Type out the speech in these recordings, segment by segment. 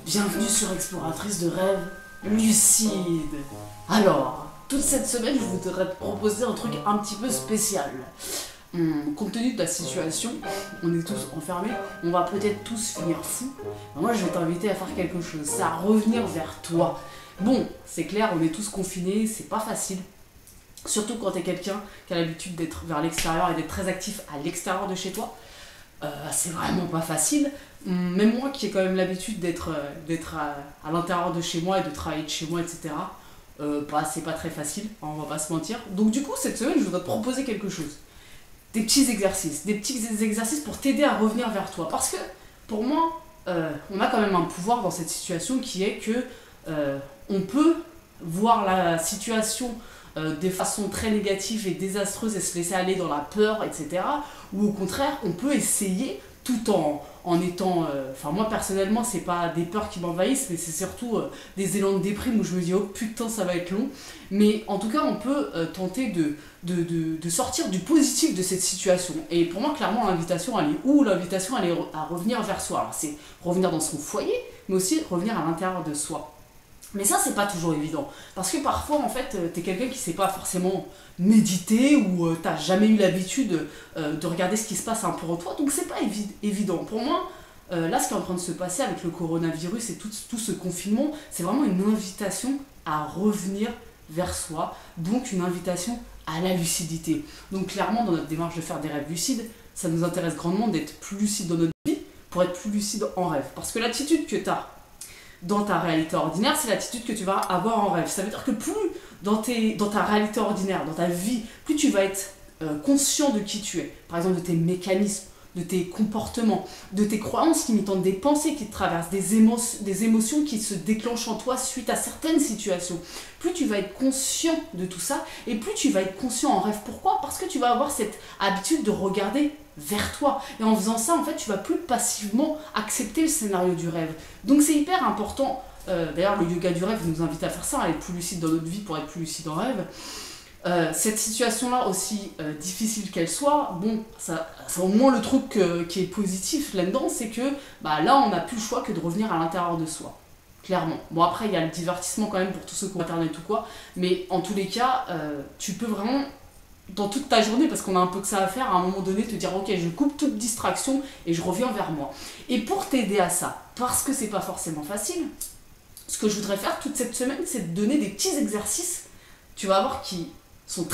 Bienvenue sur Exploratrice de rêves lucides. Alors, toute cette semaine, je voudrais te proposer un truc un petit peu spécial. Compte tenu de la situation, on est tous enfermés, on va peut-être tous finir fous. Moi, je vais t'inviter à faire quelque chose, c'est à revenir vers toi. Bon, c'est clair, on est tous confinés, c'est pas facile. Surtout quand t'es quelqu'un qui a l'habitude d'être vers l'extérieur et d'être très actif à l'extérieur de chez toi. C'est vraiment pas facile. Même moi qui ai quand même l'habitude d'être à l'intérieur de chez moi et de travailler de chez moi, etc. C'est pas très facile, on va pas se mentir. Donc du coup, cette semaine, je voudrais te proposer quelque chose. Des petits exercices pour t'aider à revenir vers toi. Parce que, pour moi, on a quand même un pouvoir dans cette situation qui est que on peut voir la situation de façon très négative et désastreuse et se laisser aller dans la peur, etc. Ou au contraire, on peut essayer tout en étant... moi personnellement, c'est pas des peurs qui m'envahissent, mais c'est surtout des élans de déprime où je me dis « Oh putain, ça va être long ». Mais en tout cas, on peut tenter de sortir du positif de cette situation. Et pour moi, clairement, l'invitation, elle est où? L'invitation, elle est à revenir vers soi. Alors c'est revenir dans son foyer, mais aussi revenir à l'intérieur de soi. Mais ça, c'est pas toujours évident. Parce que parfois, en fait, t'es quelqu'un qui sait pas forcément méditer ou t'as jamais eu l'habitude de regarder ce qui se passe un peu en toi. Donc, c'est pas évident. Pour moi, là, ce qui est en train de se passer avec le coronavirus et tout ce confinement, c'est vraiment une invitation à revenir vers soi. Donc, une invitation à la lucidité. Donc, clairement, dans notre démarche de faire des rêves lucides, ça nous intéresse grandement d'être plus lucide dans notre vie pour être plus lucide en rêve. Parce que l'attitude que t'as dans ta réalité ordinaire, c'est l'attitude que tu vas avoir en rêve. Ça veut dire que plus dans ta réalité ordinaire, dans ta vie, plus tu vas être conscient de qui tu es. Par exemple, de tes mécanismes, de tes comportements, de tes croyances limitantes, des pensées qui te traversent, des émotions qui se déclenchent en toi suite à certaines situations. Plus tu vas être conscient de tout ça, et plus tu vas être conscient en rêve. Pourquoi? Parce que tu vas avoir cette habitude de regarder vers toi. Et en faisant ça, en fait, tu vas plus passivement accepter le scénario du rêve. Donc c'est hyper important. D'ailleurs, le yoga du rêve nous invite à faire ça, à être plus lucide dans notre vie pour être plus lucide en rêve. Cette situation-là, aussi difficile qu'elle soit, bon, ça au moins le truc qui est positif là-dedans, c'est que là, on n'a plus le choix que de revenir à l'intérieur de soi. Clairement. Bon, après, il y a le divertissement quand même pour tous ceux qui ont Internet ou quoi, mais en tous les cas, tu peux vraiment, dans toute ta journée, parce qu'on a un peu que ça à faire, à un moment donné, te dire ok, je coupe toute distraction et je reviens vers moi. Et pour t'aider à ça, parce que c'est pas forcément facile, ce que je voudrais faire toute cette semaine, c'est de donner des petits exercices, tu vas voir, qui sont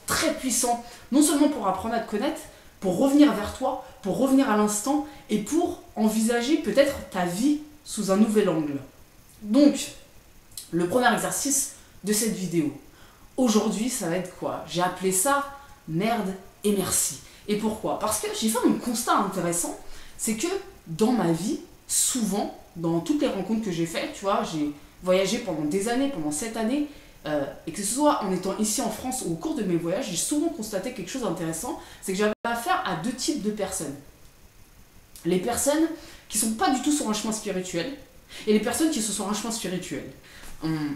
très puissants, non seulement pour apprendre à te connaître, pour revenir vers toi, pour revenir à l'instant, et pour envisager peut-être ta vie sous un nouvel angle. Donc, le premier exercice de cette vidéo, aujourd'hui, ça va être quoi? J'ai appelé ça « Merde et merci ». Et pourquoi? Parce que j'ai fait un constat intéressant, c'est que dans ma vie, souvent, dans toutes les rencontres que j'ai faites, tu vois, j'ai voyagé pendant des années, pendant 7 années, et que ce soit en étant ici en France ou au cours de mes voyages, j'ai souvent constaté quelque chose d'intéressant, c'est que j'avais affaire à deux types de personnes. Les personnes qui sont pas du tout sur un chemin spirituel, et les personnes qui sont sur un chemin spirituel.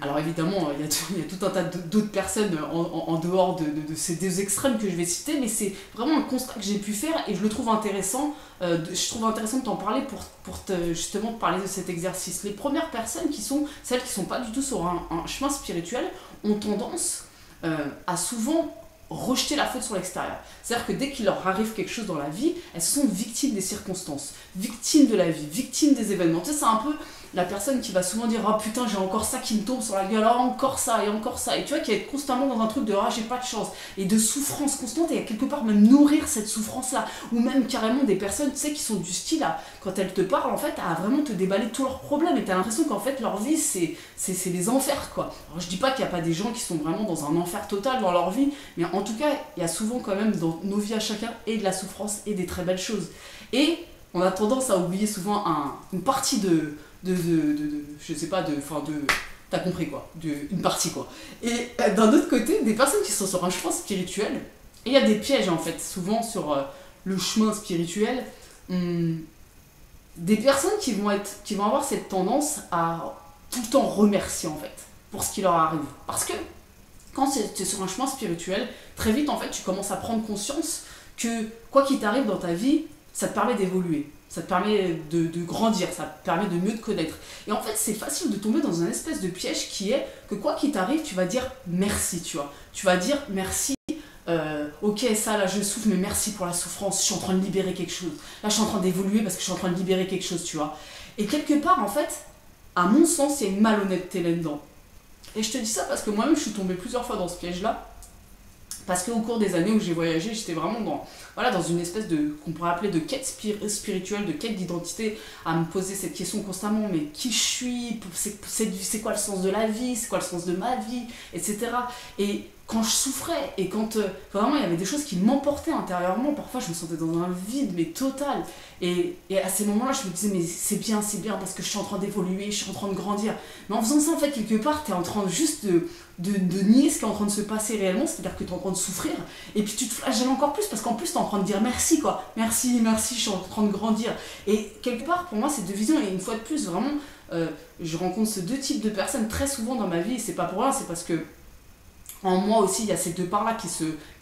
Alors évidemment, il y a tout un tas d'autres personnes en dehors de ces deux extrêmes que je vais citer, mais c'est vraiment un constat que j'ai pu faire et je le trouve intéressant. Je trouve intéressant de t'en parler pour justement te parler de cet exercice. Les premières personnes qui sont celles qui ne sont pas du tout sur un chemin spirituel ont tendance à souvent rejeter la faute sur l'extérieur. C'est-à-dire que dès qu'il leur arrive quelque chose dans la vie, elles sont victimes des circonstances, victimes de la vie, victimes des événements. Tu sais, c'est un peu la personne qui va souvent dire « Oh putain, j'ai encore ça qui me tombe sur la gueule, oh, encore ça, et encore ça ». Et tu vois, qui va être constamment dans un truc de « Ah, j'ai pas de chance ». Et de souffrance constante, et à quelque part même nourrir cette souffrance-là. Ou même carrément des personnes, tu sais, qui sont du style à, quand elles te parlent, en fait, à vraiment te déballer tous leurs problèmes. Et t'as l'impression qu'en fait, leur vie, c'est les enfers, quoi. Alors je dis pas qu'il n'y a pas des gens qui sont vraiment dans un enfer total dans leur vie, mais en tout cas, il y a souvent quand même dans nos vies à chacun et de la souffrance et des très belles choses. Et on a tendance à oublier souvent une partie je sais pas, t'as compris quoi, une partie quoi. Et d'un autre côté, des personnes qui sont sur un chemin spirituel, et il y a des pièges en fait, souvent sur le chemin spirituel, des personnes qui vont avoir cette tendance à tout le temps remercier en fait, pour ce qui leur arrive. Parce que quand tu es sur un chemin spirituel, très vite en fait tu commences à prendre conscience que quoi qu'il t'arrive dans ta vie, ça te permet d'évoluer. Ça te permet de grandir, ça te permet de mieux te connaître. Et en fait, c'est facile de tomber dans un espèce de piège qui est que quoi qu'il t'arrive, tu vas dire merci, tu vois. Tu vas dire merci, ok, ça là je souffre, mais merci pour la souffrance, je suis en train de libérer quelque chose. Là, je suis en train d'évoluer parce que je suis en train de libérer quelque chose, tu vois. Et quelque part, en fait, à mon sens, il y a une malhonnêteté là-dedans. Et je te dis ça parce que moi-même, je suis tombée plusieurs fois dans ce piège-là. Parce qu'au cours des années où j'ai voyagé, j'étais vraiment dans une espèce de, qu'on pourrait appeler de quête spirituelle, de quête d'identité, à me poser cette question constamment, mais qui je suis, c'est quoi le sens de la vie, c'est quoi le sens de ma vie, etc. Et quand je souffrais, et quand vraiment il y avait des choses qui m'emportaient intérieurement, parfois je me sentais dans un vide, mais total. Et à ces moments-là, je me disais, mais c'est bien, parce que je suis en train d'évoluer, je suis en train de grandir. Mais en faisant ça, en fait, quelque part, t'es en train juste de nier ce qui est en train de se passer réellement, c'est-à-dire que t'es en train de souffrir, et puis tu te flagelles encore plus, parce qu'en plus t'es en train de dire merci, quoi. Merci, je suis en train de grandir. Et quelque part, pour moi, ces deux visions, et une fois de plus, vraiment, je rencontre ces deux types de personnes très souvent dans ma vie, et c'est pas pour rien, c'est parce que en moi aussi, il y a ces deux parts-là qui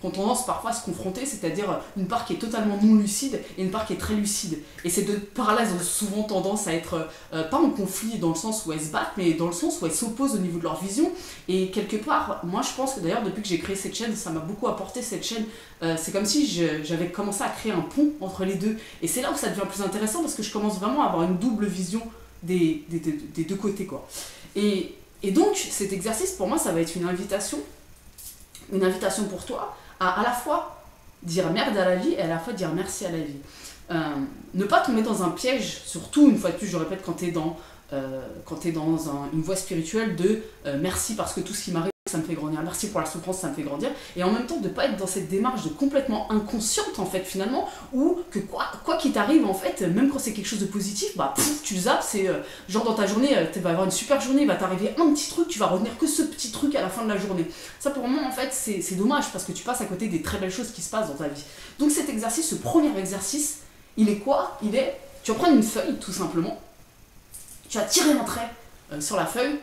ont tendance parfois à se confronter, c'est-à-dire une part qui est totalement non lucide et une part qui est très lucide. Et ces deux parts-là, elles ont souvent tendance à être, pas en conflit dans le sens où elles se battent, mais dans le sens où elles s'opposent au niveau de leur vision. Et quelque part, moi je pense que d'ailleurs, depuis que j'ai créé cette chaîne, ça m'a beaucoup apporté cette chaîne. C'est comme si j'avais commencé à créer un pont entre les deux. Et c'est là où ça devient plus intéressant parce que je commence vraiment à avoir une double vision des deux côtés, quoi. Et donc, cet exercice, pour moi, ça va être une invitation pour toi à la fois dire merde à la vie et à la fois dire merci à la vie. Ne pas tomber dans un piège, surtout une fois de plus, je répète, quand t'es dans une voie spirituelle de merci parce que tout ce qui m'arrive, ça me fait grandir, merci pour la souffrance, ça me fait grandir, et en même temps de pas être dans cette démarche de complètement inconsciente en fait finalement, où que quoi qu'il t'arrive en fait, même quand c'est quelque chose de positif, bah tu zappes, c'est genre dans ta journée, tu vas avoir une super journée, il va t'arriver un petit truc, tu vas retenir que ce petit truc à la fin de la journée. Ça pour moi en fait c'est dommage parce que tu passes à côté des très belles choses qui se passent dans ta vie. Donc cet exercice, ce premier exercice, il est quoi? Tu vas prendre une feuille tout simplement, tu vas tirer un trait sur la feuille.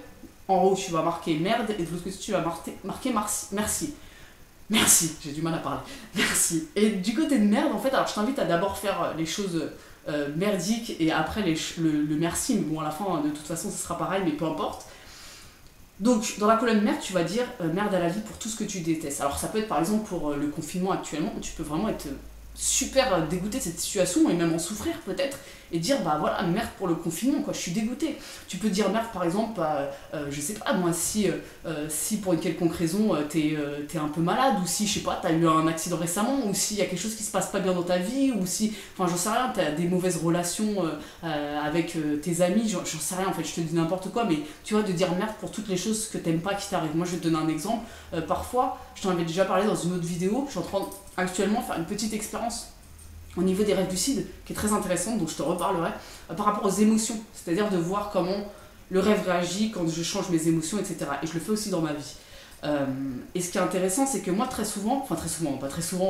En haut, tu vas marquer merde et de l'autre côté, tu vas marquer merci. Merci, j'ai du mal à parler. Merci. Et du côté de merde, en fait, alors je t'invite à d'abord faire les choses merdiques et après le merci. Mais bon, à la fin, de toute façon, ce sera pareil, mais peu importe. Donc, dans la colonne merde, tu vas dire merde à la vie pour tout ce que tu détestes. Alors, ça peut être par exemple pour le confinement actuellement, tu peux vraiment être super dégoûté de cette situation et même en souffrir peut-être et dire bah voilà merde pour le confinement quoi, je suis dégoûté. Tu peux dire merde par exemple je sais pas moi si pour une quelconque raison t'es un peu malade ou si je sais pas t'as eu un accident récemment ou s'il y a quelque chose qui se passe pas bien dans ta vie ou si enfin j'en sais rien, t'as des mauvaises relations avec tes amis, j'en sais rien en fait, je te dis n'importe quoi, mais tu vois de dire merde pour toutes les choses que t'aimes pas qui t'arrivent. Moi je vais te donner un exemple, parfois je t'en avais déjà parlé dans une autre vidéo, je suis en train actuellement faire une petite expérience au niveau des rêves lucides qui est très intéressante, donc je te reparlerai par rapport aux émotions, c'est-à-dire de voir comment le rêve réagit quand je change mes émotions, etc. Et je le fais aussi dans ma vie. Et ce qui est intéressant, c'est que moi pas très souvent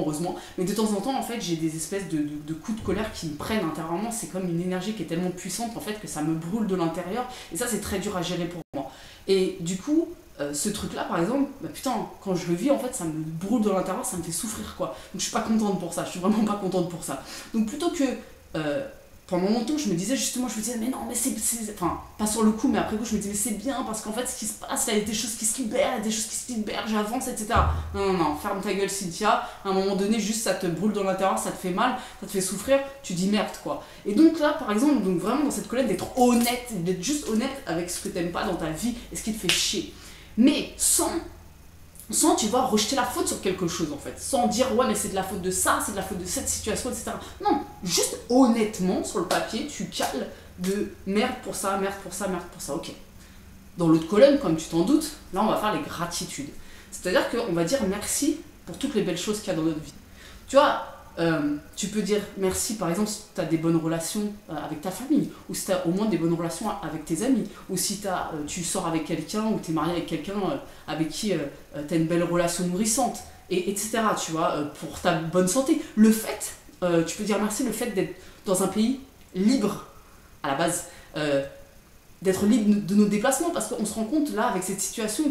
heureusement, mais de temps en temps en fait j'ai des espèces de coups de colère qui me prennent intérieurement. C'est comme une énergie qui est tellement puissante en fait que ça me brûle de l'intérieur et ça c'est très dur à gérer pour moi. Et du coup ce truc là par exemple, bah putain quand je le vis en fait ça me brûle de l'intérieur, ça me fait souffrir quoi. Donc je suis pas contente pour ça, je suis vraiment pas contente pour ça. Donc plutôt que pendant longtemps je me disais justement, je me disais mais non mais c'est enfin pas sur le coup mais après coup je me disais mais c'est bien parce qu'en fait ce qui se passe là, il y a des choses qui se libèrent, il y a des choses qui se libèrent, j'avance, etc. Non, ferme ta gueule Cynthia, à un moment donné juste ça te brûle dans l'intérieur, ça te fait mal, ça te fait souffrir, tu dis merde quoi. Et donc là par exemple, donc vraiment dans cette colonne d'être honnête, d'être juste honnête avec ce que t'aimes pas dans ta vie et ce qui te fait chier. Mais sans tu vois rejeter la faute sur quelque chose en fait, sans dire ouais mais c'est de la faute de ça, c'est de la faute de cette situation, etc. Non, juste honnêtement sur le papier tu cales de merde pour ça, ok. Dans l'autre colonne, comme tu t'en doutes, là on va faire les gratitudes, c'est à dire qu'on va dire merci pour toutes les belles choses qu'il y a dans notre vie. Tu vois, tu peux dire merci par exemple si tu as des bonnes relations avec ta famille, ou si tu as au moins des bonnes relations avec tes amis, ou si tu sors avec quelqu'un ou tu es marié avec quelqu'un avec qui tu as une belle relation nourrissante, etc. Tu vois, pour ta bonne santé. Le fait, tu peux dire merci le fait d'être dans un pays libre à la base, d'être libre de nos déplacements, parce qu'on se rend compte là avec cette situation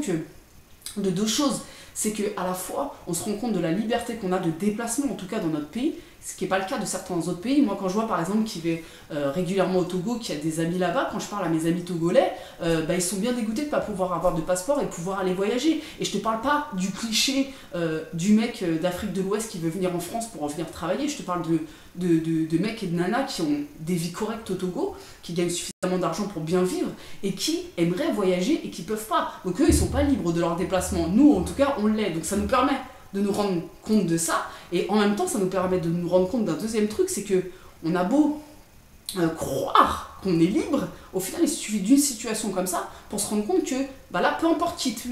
de deux choses. C'est qu'à la fois, on se rend compte de la liberté qu'on a de déplacement, en tout cas dans notre pays, ce qui n'est pas le cas de certains autres pays. Moi, quand je vois par exemple qui vais régulièrement au Togo, qu'il y a des amis là-bas, quand je parle à mes amis togolais, ils sont bien dégoûtés de ne pas pouvoir avoir de passeport et de pouvoir aller voyager. Et je te parle pas du cliché du mec d'Afrique de l'Ouest qui veut venir en France pour venir travailler, je te parle de mecs et de nanas qui ont des vies correctes au Togo, qui gagnent suffisamment d'argent pour bien vivre et qui aimeraient voyager et qui peuvent pas. Donc eux, ils sont pas libres de leur déplacement. Nous, en tout cas, on l'est. Donc ça nous permet de nous rendre compte de ça, et en même temps ça nous permet de nous rendre compte d'un deuxième truc, c'est que on a beau croire qu'on est libre, au final il suffit d'une situation comme ça pour se rendre compte que là, peu importe qui tu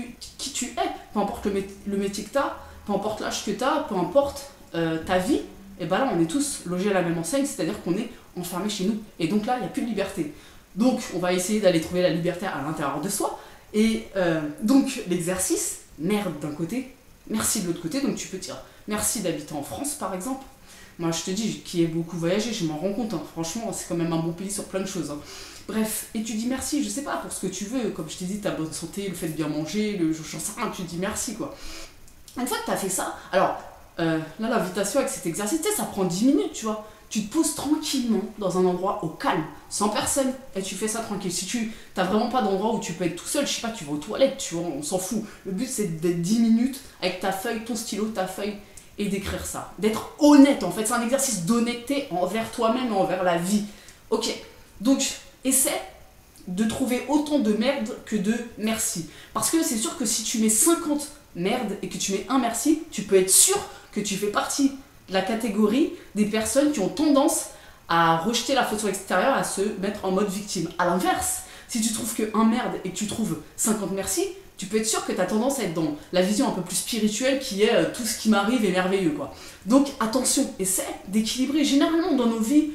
es, peu importe le métier que tu as, peu importe l'âge que tu as, peu importe ta vie, et là on est tous logés à la même enseigne, c'est-à-dire qu'on est enfermés chez nous, et donc là il n'y a plus de liberté. Donc on va essayer d'aller trouver la liberté à l'intérieur de soi, et donc l'exercice, merde d'un côté, merci de l'autre côté. Donc tu peux dire merci d'habiter en France par exemple. Moi je te dis, qui ai beaucoup voyagé, je m'en rends compte, hein. Franchement c'est quand même un bon pays sur plein de choses, hein. Bref, et tu dis merci, je sais pas, pour ce que tu veux, comme je t'ai dit, ta bonne santé, le fait de bien manger, j'en sais rien, tu dis merci quoi. Une fois que tu as fait ça, alors là l'invitation avec cet exercice, ça prend 10 minutes, tu vois. Tu te poses tranquillement dans un endroit au calme, sans personne, et tu fais ça tranquille. Si tu n'as vraiment pas d'endroit où tu peux être tout seul, je sais pas, tu vas aux toilettes, tu vois, on s'en fout. Le but c'est d'être 10 minutes avec ta feuille, ton stylo, ta feuille, et d'écrire ça. D'être honnête en fait, c'est un exercice d'honnêteté envers toi-même et envers la vie. Ok, donc essaie de trouver autant de merde que de merci. Parce que c'est sûr que si tu mets 50 merdes et que tu mets un merci, tu peux être sûr que tu fais partie de la catégorie des personnes qui ont tendance à rejeter la photo extérieure, à se mettre en mode victime. À l'inverse, si tu trouves que un merde et que tu trouves 50 merci, tu peux être sûr que tu as tendance à être dans la vision un peu plus spirituelle qui est tout ce qui m'arrive est merveilleux, quoi. Donc attention, essaie d'équilibrer. Généralement dans nos vies,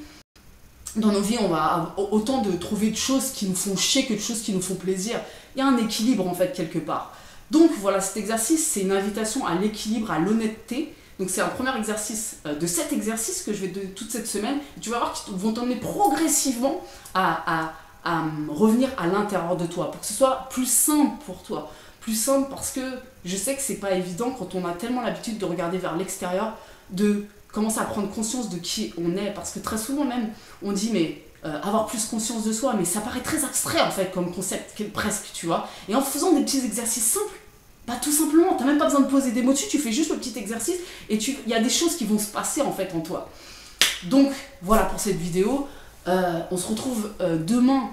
on va autant de trouver de choses qui nous font chier que de choses qui nous font plaisir. Il y a un équilibre en fait quelque part. Donc voilà, cet exercice, c'est une invitation à l'équilibre, à l'honnêteté. Donc c'est un premier exercice de 7 exercices que je vais donner toute cette semaine. Tu vas voir qu'ils vont t'emmener progressivement à revenir à l'intérieur de toi, pour que ce soit plus simple pour toi. Plus simple parce que je sais que c'est pas évident quand on a tellement l'habitude de regarder vers l'extérieur, de commencer à prendre conscience de qui on est. Parce que très souvent même, on dit mais avoir plus conscience de soi, mais ça paraît très abstrait en fait comme concept, presque, tu vois. Et en faisant des petits exercices simples, tout simplement, t'as même pas besoin de poser des mots dessus, tu fais juste le petit exercice et il y a des choses qui vont se passer en fait en toi. Donc voilà pour cette vidéo, on se retrouve demain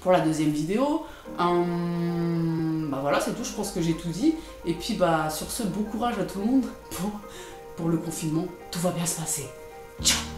pour la deuxième vidéo. Voilà, c'est tout, je pense que j'ai tout dit. Et puis sur ce, bon courage à tout le monde pour le confinement, tout va bien se passer. Ciao.